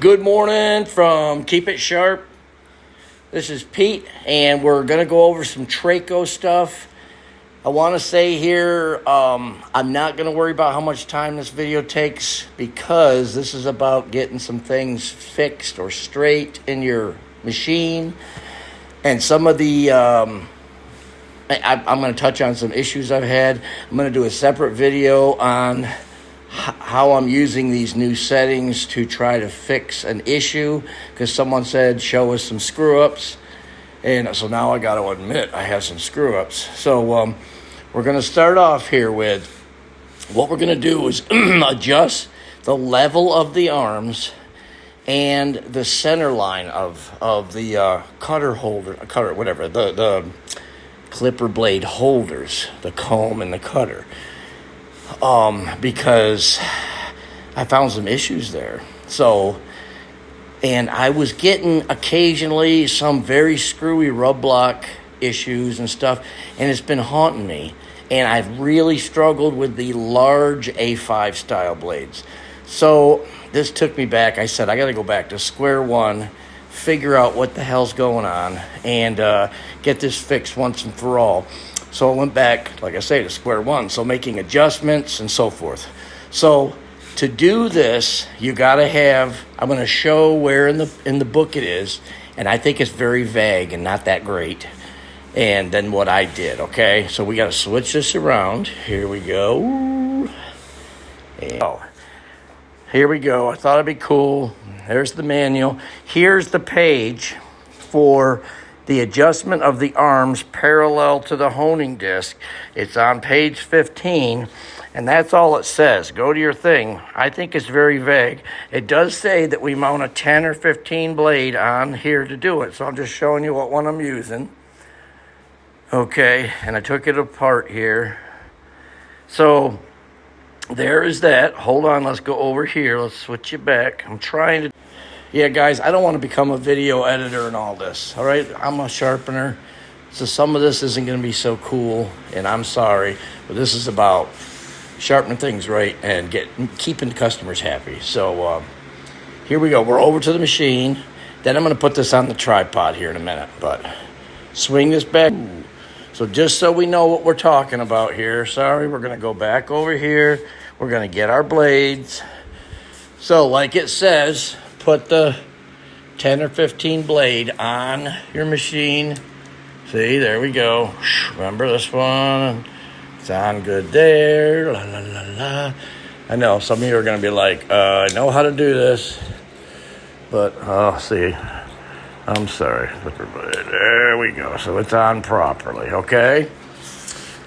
Good morning from Keep It Sharp. This is Pete, and we're going to go over some Treyco stuff. I want to say here, I'm not going to worry about how much time this video takes because this is about getting some things fixed or straight in your machine. And some of the, I'm going to touch on some issues I've had. I'm going to do a separate video on how I'm using these new settings to try to fix an issue because someone said show us some screw-ups, and so now I got to admit I have some screw-ups. So we're going to start off here with what we're going to do is adjust the level of the arms and the center line of the the clipper blade holders, the comb and the cutter. Because I found some issues there. So, and I was getting occasionally some very screwy rub block issues and stuff, and it's been haunting me. And I've really struggled with the large A5 style blades. So this took me back. I said, I got to go back to square one, figure out what the hell's going on, and get this fixed once and for all. So I went back, like I say, to square one. So making adjustments and so forth. So to do this, you got to have, I'm going to show where in the book it is. And I think it's very vague and not that great. And then what I did, okay? So we got to switch this around. Here we go. And, here we go. I thought it'd be cool. There's the manual. Here's the page for the adjustment of the arms parallel to the honing disc. It's on page 15, and that's all it says. Go to your thing. I think it's very vague. It does say that we mount a 10 or 15 blade on here to do it, so I'm just showing you what one I'm using. Okay, and I took it apart here. So there is that. Hold on, let's go over here. Let's switch it back. I'm trying to... Yeah, guys, I don't want to become a video editor and all this, all right? I'm a sharpener, so some of this isn't going to be so cool, and I'm sorry, but this is about sharpening things right and keeping the customers happy. So here we go. We're over to the machine. Then I'm going to put this on the tripod here in a minute, but swing this back. So just so we know what we're talking about here, sorry, we're going to go back over here. We're going to get our blades. So like it says, put the 10 or 15 blade on your machine. See, there we go. Remember this one? It's on good there. La, la, la, la. I know some of you are going to be like, I know how to do this. But, see, I'm sorry. There we go. So it's on properly, okay?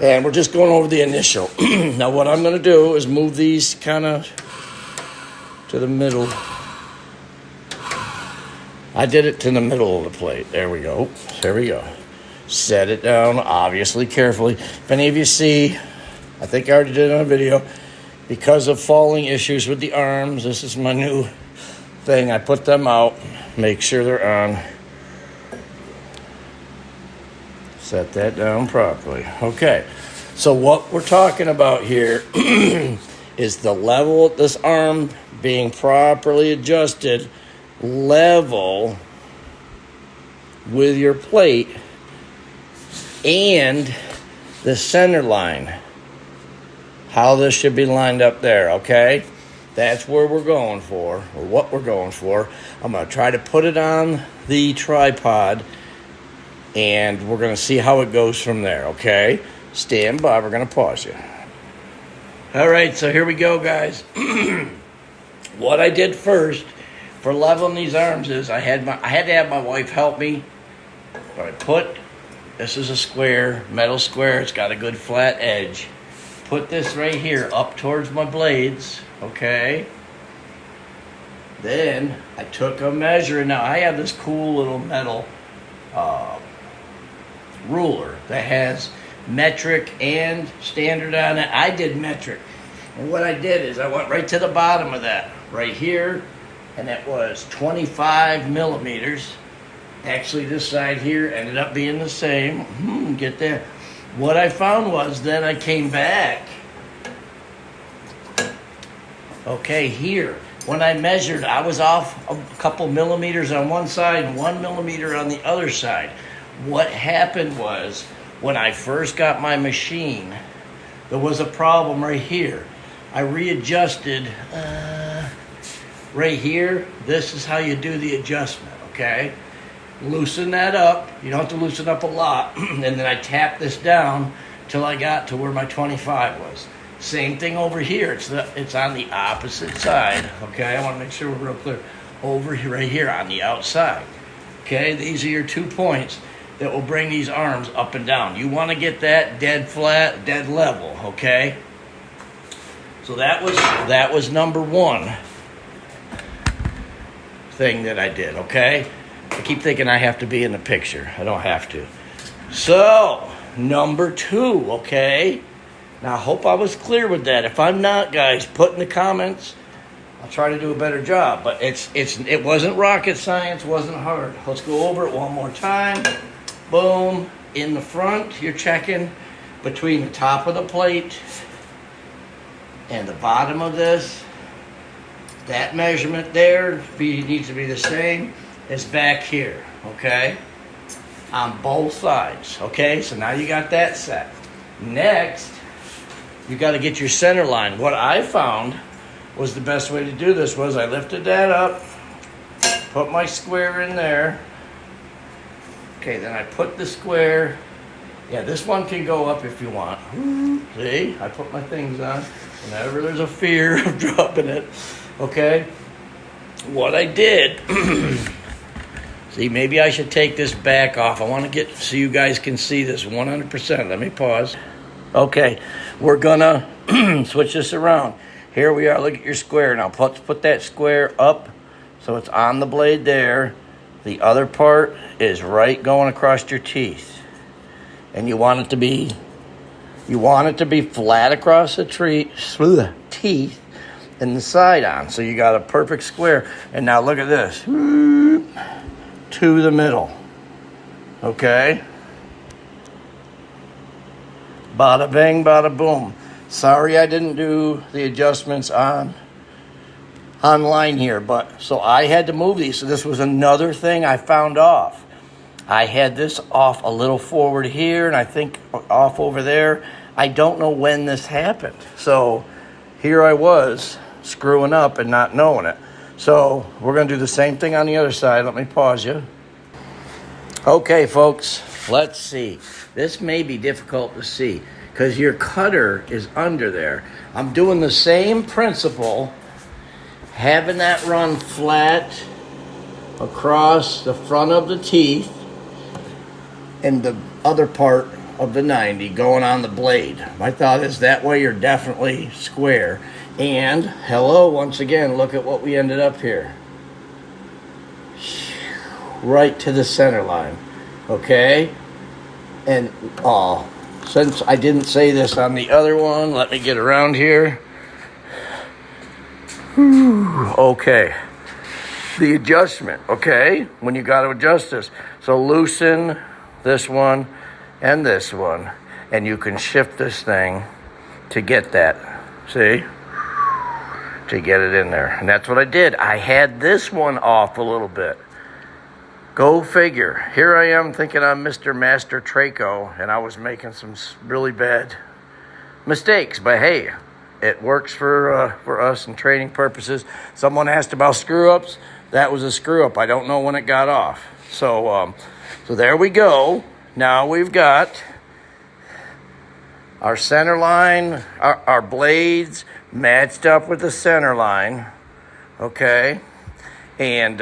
And we're just going over the initial. Now what I'm going to do is move these kind of to the middle. I did it to the middle of the plate. There we go. There we go. Set it down, obviously, carefully. If any of you see, I think I already did it on a video, because of falling issues with the arms, this is my new thing. I put them out, make sure they're on. Set that down properly. Okay, so what we're talking about here is the level of this arm being properly adjusted level with your plate and the center line, how this should be lined up there, okay? That's where we're going for, or what we're going for. I'm going to try to put it on the tripod, and we're going to see how it goes from there, okay? Stand by. We're going to pause you. All right, so here we go, guys. What I did first for leveling these arms is I had to have my wife help me. But this is a square, metal square. It's got a good flat edge. Put this right here up towards my blades, okay? Then I took a measure. Now I have this cool little metal ruler that has metric and standard on it. I did metric. And what I did is I went right to the bottom of that, right here, and it was 25 millimeters. Actually, this side here ended up being the same. Get there. What I found was then I came back, okay, here. when I measured, I was off a couple millimeters on one side and 1 millimeter on the other side. What happened was, when I first got my machine, there was a problem right here. I readjusted right here. This is how you do the adjustment, okay? Loosen that up. You don't have to loosen up a lot. And then I tapped this down till I got to where my 25 was. Same thing over here. It's on the opposite side, okay? I want to make sure we're real clear. Over here, right here on the outside, okay? These are your 2 points that will bring these arms up and down. You want to get that dead flat, dead level, okay? So that was number one thing that I did, okay? I keep thinking I have to be in the picture. I don't have to. So, number 2, okay? Now, I hope I was clear with that. If I'm not, guys, put in the comments. I'll try to do a better job. But it wasn't rocket science, wasn't hard. Let's go over it one more time. Boom. In the front, you're checking between the top of the plate and the bottom of this. That measurement there needs to be the same as back here, okay? On both sides, okay? So now you got that set. Next, you got to get your center line. What I found was the best way to do this was I lifted that up, put my square in there. Okay, then I put the square. Yeah, this one can go up if you want. See, I put my things on. Whenever there's a fear of dropping it, okay? What I did, see, maybe I should take this back off. I want to so you guys can see this 100%. Let me pause. Okay, we're gonna switch this around. Here we are, look at your square. Now put that square up so it's on the blade there. The other part is right going across your teeth. And you want it to be flat across the teeth and the side on. So you got a perfect square. And now look at this. To the middle. Okay? Bada bang, bada boom. Sorry I didn't do the adjustments online here, but so I had to move these. So this was another thing I found off. I had this off a little forward here, and I think off over there. I don't know when this happened. So here I was screwing up and not knowing it. So we're going to do the same thing on the other side. Let me pause you. Okay, folks, let's see. This may be difficult to see because your cutter is under there. I'm doing the same principle, having that run flat across the front of the teeth and the other part of the 90 going on the blade. My thought is that way you're definitely square. And hello, once again, look at what we ended up here. Right to the center line, okay? And since I didn't say this on the other one, let me get around here. Okay. The adjustment, okay? When you got to adjust this. So loosen this one and this one. And you can shift this thing to get that. See? To get it in there. And that's what I did. I had this one off a little bit. Go figure. Here I am thinking I'm Mr. Master Treyco, and I was making some really bad mistakes. But hey, it works for us in training purposes. Someone asked about screw-ups. That was a screw-up. I don't know when it got off. So there we go. Now we've got our center line, our blades matched up with the center line. Okay. And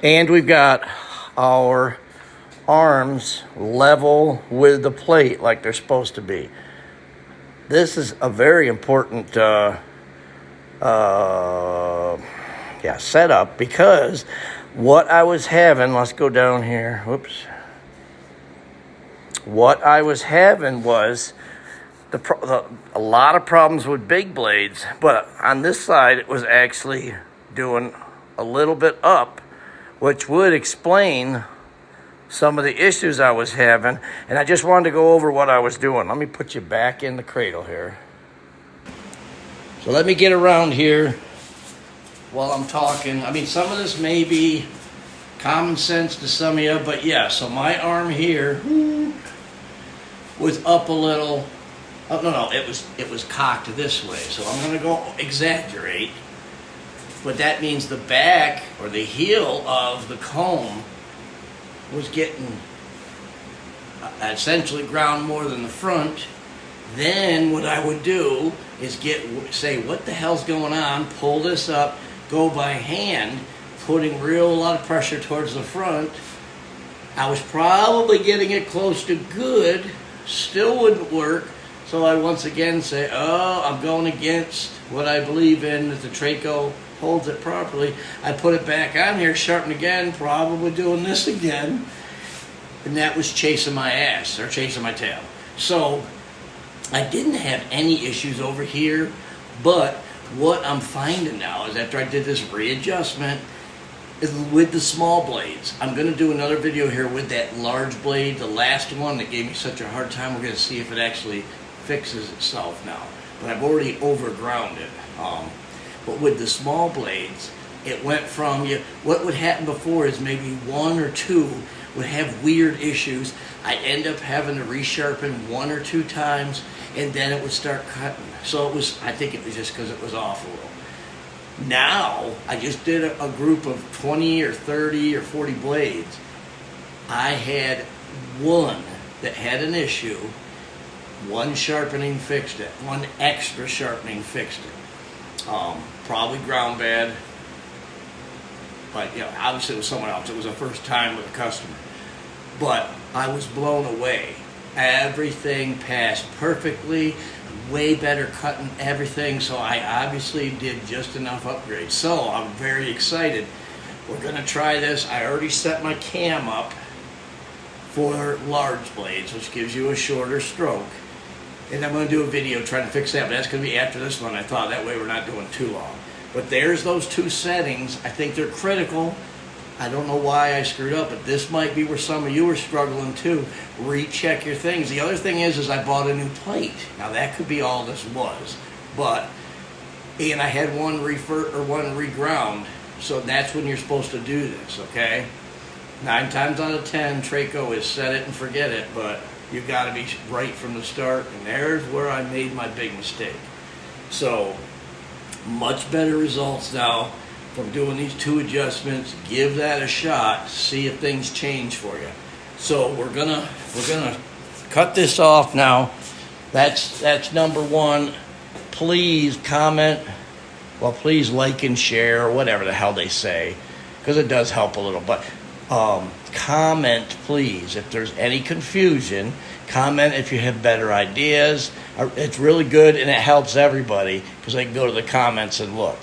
and we've got our arms level with the plate like they're supposed to be. This is a very important setup because what I was having, let's go down here. Whoops. What I was having was a lot of problems with big blades, but on this side it was actually doing a little bit up, which would explain some of the issues I was having. And I just wanted to go over what I was doing. Let me put you back in the cradle here. So let me get around here while I'm talking. I mean, some of this may be common sense to some of you, but yeah, so my arm here was up a little. Oh, no, it was cocked this way. So I'm going to go exaggerate. But that means the back or the heel of the comb was getting essentially ground more than the front. Then what I would do is say, what the hell's going on? Pull this up, go by hand, putting a lot of pressure towards the front. I was probably getting it close to good, still wouldn't work. So I once again say, oh, I'm going against what I believe in, that the Treyco holds it properly. I put it back on here, sharpen again, probably doing this again. And that was chasing my ass, or chasing my tail. So I didn't have any issues over here, but what I'm finding now is after I did this readjustment, is with the small blades. I'm going to do another video here with that large blade, the last one that gave me such a hard time. We're going to see if it actually fixes itself now. But I've already overground it. But with the small blades, it went from, what would happen before is maybe one or two would have weird issues. I end up having to resharpen one or two times, and then it would start cutting. So I think it was just because it was off a little. Now, I just did a group of 20 or 30 or 40 blades. I had one that had an issue. One sharpening fixed it. One extra sharpening fixed it. Probably ground bad. But, obviously it was someone else. It was a first time with a customer. But I was blown away. Everything passed perfectly. Way better cutting everything. So I obviously did just enough upgrades. So I'm very excited. We're going to try this. I already set my cam up for large blades, which gives you a shorter stroke. And I'm going to do a video trying to fix that, but that's going to be after this one. I thought that way we're not doing too long. But there's those two settings. I think they're critical. I don't know why I screwed up, but this might be where some of you are struggling too. Recheck your things. The other thing is I bought a new plate. Now that could be all this was, and I had one reground, so that's when you're supposed to do this, okay? 9 times out of 10, Treyco is set it and forget it, but you've got to be right from the start, and there's where I made my big mistake. So, much better results now from doing these two adjustments. Give that a shot, see if things change for you. So we're gonna cut this off now. That's number one. Please comment. Well, please like and share, or whatever the hell they say, because it does help a little. But comment, please, if there's any confusion. Comment if you have better ideas. It's really good, and it helps everybody because they can go to the comments and look.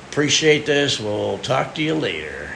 Appreciate this. We'll talk to you later.